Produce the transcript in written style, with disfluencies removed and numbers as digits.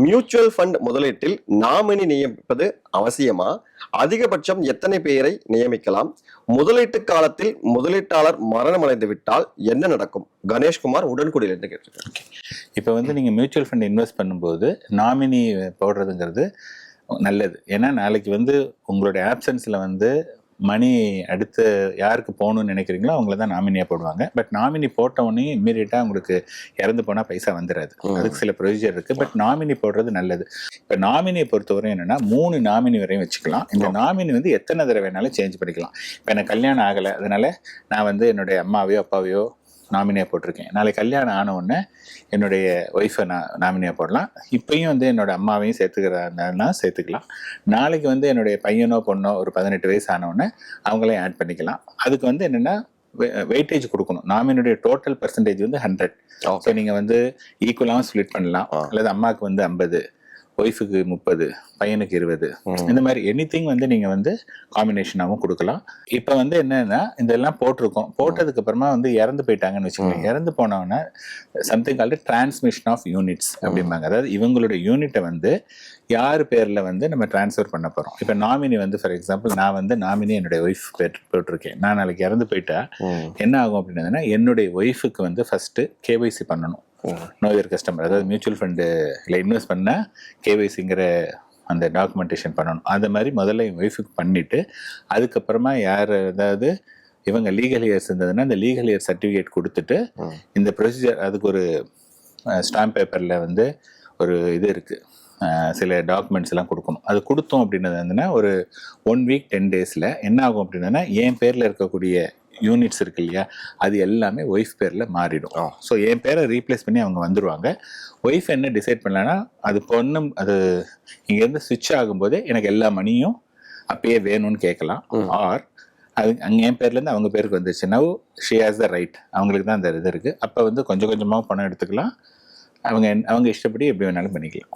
Mutual fund முதலீட்டில் nominee நியமிப்பது அவசியமா? அதிகபட்சம் எத்தனை பேரை நியமிக்கலாம்? முதலீட்டு காலத்தில் முதலீட்டாளர் மரணமடைந்து விட்டால் என்ன நடக்கும்? கணேஷ்குமார் உடன்குடியிலிருந்து கேட்டிருக்காங்க. இப்போ வந்து நீங்கள் மியூச்சுவல் ஃபண்ட் இன்வெஸ்ட் பண்ணும்போது நாமினி போடுறதுங்கிறது நல்லது. ஏன்னா நாளைக்கு வந்து உங்களுடைய ஆப்சன்ஸில் வந்து மணி அடுத்து யாருக்கு போகணும்னு நினைக்கிறீங்களோ அவங்கள தான் நாமினியாக போடுவாங்க. பட் நாமினி போட்டவொடனே இம்மீடியட்டாக உங்களுக்கு இறந்து போனால் பைசா வந்துடாது. அதுக்கு சில ப்ரொசீஜர் இருக்குது. பட் நாமினி போடுறது நல்லது. இப்போ நாமினியை பொறுத்தவரை என்னென்னா 3 நாமினி வரையும் வச்சுக்கலாம். இந்த நாமினி வந்து எத்தனை தடவை வேணாலும் சேஞ்ச் பண்ணிக்கலாம். இப்போ எனக்கு கல்யாணம் ஆகலை, அதனால் நான் வந்து என்னுடைய அம்மாவையோ அப்பாவையோ நாமினியாக போட்டிருக்கேன். நாளைக்கு கல்யாணம் ஆன உடனே என்னுடைய ஒய்ஃபை நாமினியாக போடலாம். இப்பயும் வந்து என்னோட அம்மாவையும் சேர்த்துக்கிறதுனா சேர்த்துக்கலாம். நாளைக்கு வந்து என்னுடைய பையனோ பொண்ணோ ஒரு 18 வயசு ஆனவுடனே அவங்களையும் ஆட் பண்ணிக்கலாம். அதுக்கு வந்து என்னென்னா வெயிட்டேஜ் கொடுக்கணும். நாமினுடைய டோட்டல் பர்சன்டேஜ் வந்து 100. ஸோ நீங்கள் வந்து ஈக்குவலாகவும் ஸ்ப்ளிட் பண்ணலாம். அல்லது அம்மாவுக்கு வந்து 50, ஒய்ஃபுக்கு 30, பையனுக்கு 20, இந்த மாதிரி எனிதிங் வந்து நீங்கள் வந்து காம்பினேஷனாகவும் கொடுக்கலாம். இப்போ வந்து என்னன்னா இதெல்லாம் போட்டிருக்கோம். போட்டதுக்கு அப்புறமா வந்து இறந்து போயிட்டாங்கன்னு வச்சுக்கோங்க. இறந்து போனவொன்னே something called transmission of units அப்படிம்பாங்க. அதாவது இவங்களுடைய யூனிட்டை வந்து யார் பேரில் வந்து நம்ம டிரான்ஸ்ஃபர் பண்ண போகிறோம். இப்போ நாமினி வந்து ஃபார் எக்ஸாம்பிள் நான் வந்து நாமினி என்னுடைய ஒய்ஃப் பேர் போட்டிருக்கேன். நான் நாளைக்கு இறந்து போயிட்டா என்ன ஆகும் அப்படின்னா என்னுடைய ஒய்ஃபுக்கு வந்து ஃபஸ்ட்டு கேஒய்சி பண்ணணும். நோயர் கஸ்டமர், அதாவது மியூச்சுவல் ஃபண்டு இல்லை இன்வெஸ்ட் பண்ணால் கேஒய்சிங்கிற அந்த டாக்குமெண்டேஷன் பண்ணணும். அந்த மாதிரி முதல்ல என் ஒய்ஃபுக்கு பண்ணிவிட்டு அதுக்கப்புறமா யார் அதாவது இவங்க லீகல் இயர்ஸ் இருந்ததுன்னா அந்த லீகல் இயர் சர்டிஃபிகேட் கொடுத்துட்டு இந்த ப்ரொசீஜர் அதுக்கு ஒரு ஸ்டாம்ப் பேப்பரில் வந்து ஒரு இது இருக்குது, சில டாக்குமெண்ட்ஸ் எல்லாம் கொடுக்கணும். அது கொடுத்தோம் அப்படின்னது வந்துன்னா ஒரு 1 வீக் 10 டேஸில் என்ன ஆகும் அப்படின்னா என் பேரில் இருக்கக்கூடிய யூனிட்ஸ் இருக்கு இல்லையா, அது எல்லாமே ஒய்ஃப் பேரில் மாறிடும். ஸோ என் பேரை ரீப்ளேஸ் பண்ணி அவங்க வந்துடுவாங்க. ஒய்ஃப் என்ன டிசைட் பண்ணலன்னா அது பொண்ணும் அது இங்கேருந்து ஸ்விட்ச் ஆகும்போதே எனக்கு எல்லா மணியும் அப்பயே வேணும்னு கேட்கலாம். ஆர் அது அங்கே என் பேர்லேருந்து அவங்க பேருக்கு வந்துருச்சு. Now she has the right, அவங்களுக்கு தான் அந்த இது இருக்குது. அப்போ வந்து கொஞ்சம் கொஞ்சமாக பணம் எடுத்துக்கலாம். அவங்க இஷ்டப்படி எப்படி வேணாலும் பண்ணிக்கலாம்.